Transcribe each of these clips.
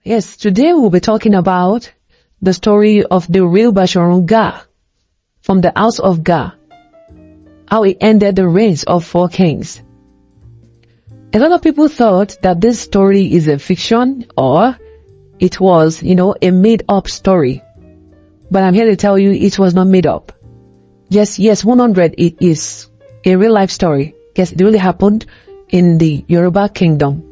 Yes, today we'll be talking about the story of the real Basharun Ga from the house of Ga, how he ended the reigns of 4 kings. A lot of people thought that this story is a fiction or it was, a made-up story. But I'm here to tell you it was not made up. Yes, 100, it is a real-life story. Yes, it really happened in the Yoruba kingdom.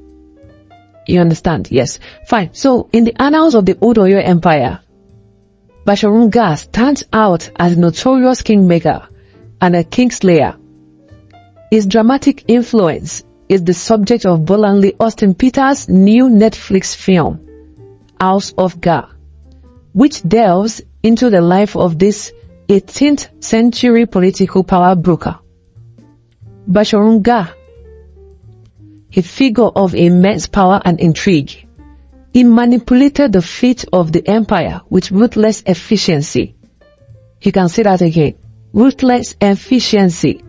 You understand? Yes. Fine. So, in the annals of the Old Oyo Empire, Basharun Ga stands out as a notorious kingmaker and a kingslayer. His dramatic influence is the subject of Bolanle Austin Peters' new Netflix film, House of Ga, which delves into the life of this 18th century political power broker. Basharun Ga, a figure of immense power and intrigue, he manipulated the fate of the empire with ruthless efficiency. You can say that again. Ruthless efficiency,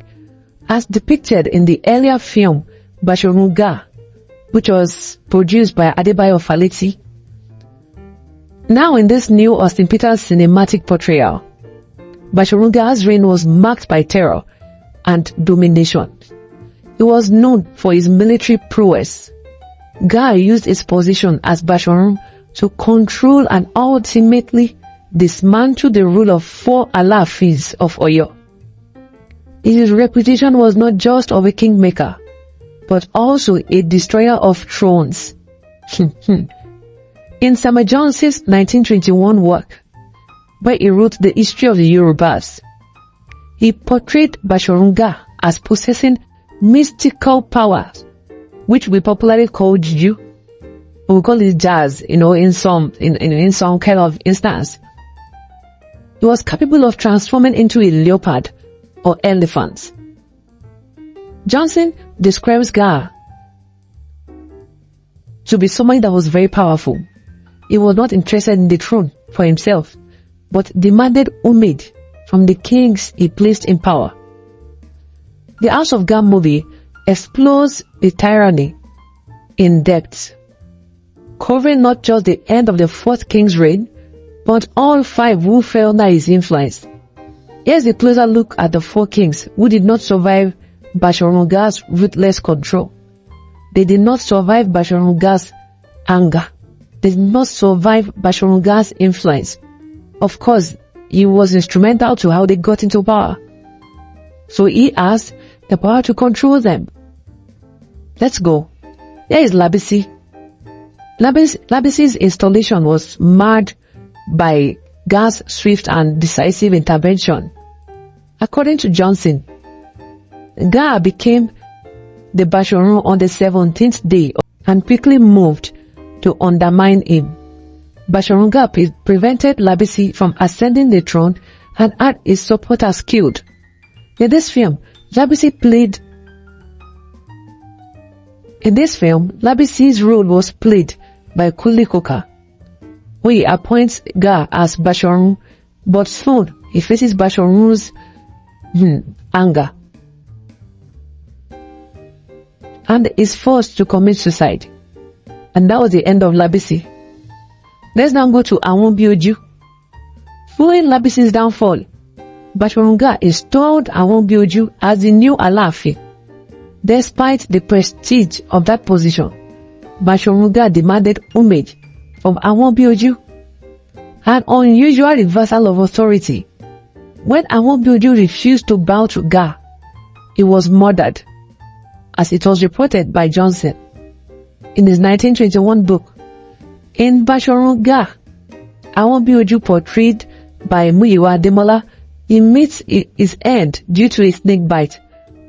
as depicted in the earlier film Basharun Ga, which was produced by Adebayo Faleti. Now in this new Austin Peters cinematic portrayal, Basharun Ga's reign was marked by terror and domination. He was known for his military prowess. Ga used his position as Basharun to control and ultimately dismantle the rule of 4 Alaafins of Oyo. His reputation was not just of a kingmaker, but also a destroyer of thrones. In Samuel Johnson's 1921 work, where he wrote the history of the Yorubas, he portrayed Basharun Ga as possessing mystical powers, which we popularly call juju. We call it jazz, in some kind of instance. He was capable of transforming into a leopard or elephant. Johnson describes Ga to be someone that was very powerful. He was not interested in the throne for himself, but demanded homage from the kings he placed in power. The House of Ga movie explores the tyranny in depth, covering not just the end of the 4th king's reign, but all 5 who fell under his influence. Here's a closer look at the 4 kings who did not survive Basharun Ga's ruthless control. They did not survive Basharun Ga's anger. They did not survive Basharun Ga's influence. Of course, he was instrumental to how they got into power. So he has the power to control them. Let's go. There is Labisi. Labisi's installation was marred by Ga's swift and decisive intervention. According to Johnson, Ga became the Basharun on the 17th day and quickly moved to undermine him. Basharun Ga prevented Labisi from ascending the throne and had his supporters killed. In this film, Labisi's role was played by Kuli Koka, who he appoints Ga as Basharun, but soon he faces Basharun's anger and is forced to commit suicide. And that was the end of Labisi. Let's now go to Awonbioju. Following Labisi's downfall, Basharun Ga installed Awonbioju as the new Alaafin. Despite the prestige of that position, Basharun Ga demanded homage from Awonbioju, an unusual reversal of authority. When Awonbioju refused to bow to Ga, he was murdered, as it was reported by Johnson in his 1921 book. In Basharun Ga, Awonbioju, portrayed by Muyiwa Ademola, he meets his end due to a snake bite,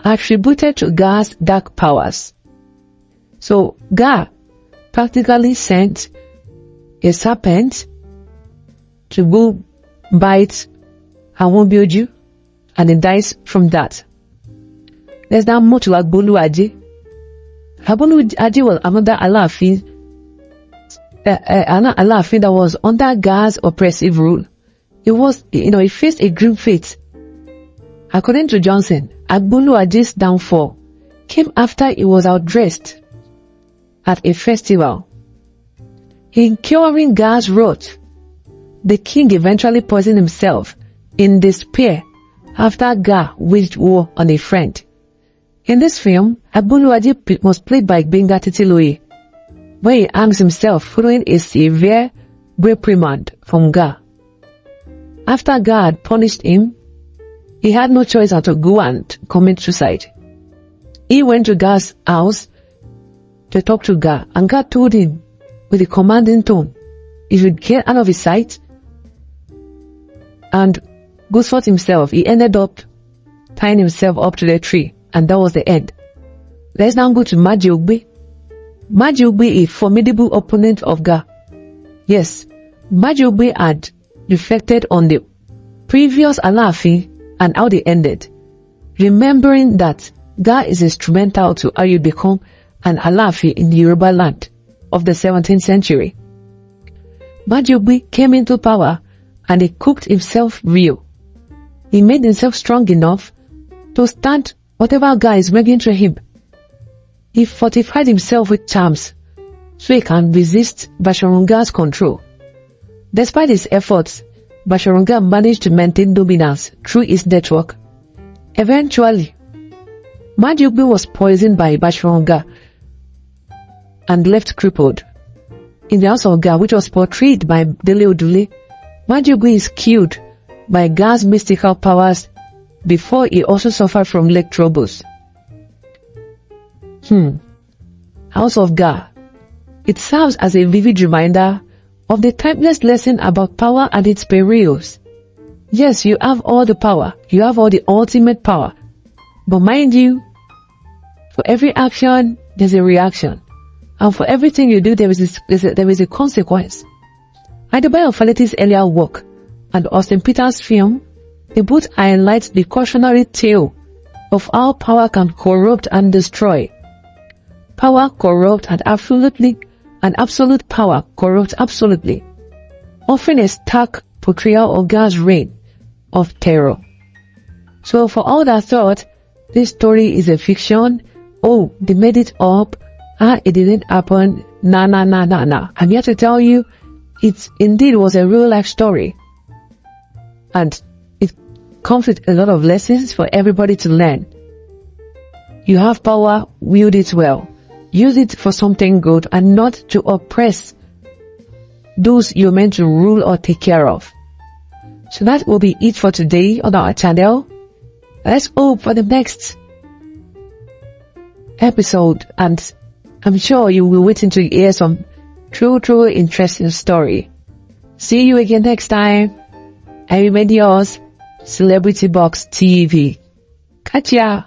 attributed to Ga's dark powers. So Ga practically sent a serpent to go bite Awonbioju, and he dies from that. Let's now move to Awonbioju. Awonbioju was another Alaafin, that was under Ga's oppressive rule. He faced a grim fate. According to Johnson, Awonbioju's downfall came after he was outdressed at a festival. In curing Ga's wrath, the king eventually poisoned himself in despair after Ga waged war on a friend. In this film, Awonbioju was played by Gbenga Titiloye, where he hangs himself following a severe reprimand from Ga. After Ga had punished him, he had no choice but to go and commit suicide. He went to Ga's house to talk to Ga, and Ga told him with a commanding tone, if you get out of his sight, and goes forth himself, he ended up tying himself up to the tree, and that was the end. Let's now go to Majiogbe. Majiogbe, a formidable opponent of Ga. Yes, Majiogbe had reflected on the previous Alaafin and how they ended, remembering that Ga is instrumental to how you become an Alaafin in the Yoruba land of the 17th century. Majiogbe came into power and he cooked himself real. He made himself strong enough to stand whatever Ga is bringing to him. He fortified himself with charms so he can resist Basharun Ga's control. Despite his efforts, Basharun Ga managed to maintain dominance through his network. Eventually, Majiogbe was poisoned by Basharun Ga and left crippled. In the house of Ga, which was portrayed by Dele Odule, Majiogbe is killed by Ga's mystical powers before he also suffered from leg troubles. House of Ga. It serves as a vivid reminder of the timeless lesson about power and its perils. Yes, you have all the power. You have all the ultimate power. But mind you, for every action, there's a reaction. And for everything you do, there is a consequence. Adebayo Faleti's earlier work and Austin Peters' film, they both highlight the cautionary tale of how power can corrupt and destroy. Power corrupt and absolute power corrupt absolutely, offering a stark portrayal of Ga's reign of terror. So for all that thought, this story is a fiction, oh, they made it up, it didn't happen, nah. I'm here to tell you, it indeed was a real life story. And it comes with a lot of lessons for everybody to learn. You have power, wield it well. Use it for something good and not to oppress those you're meant to rule or take care of. So that will be it for today on our channel. Let's hope for the next episode, and I'm sure you will wait until you hear some true interesting story. See you again next time. I remain yours, Celebrity Box TV. Catch ya!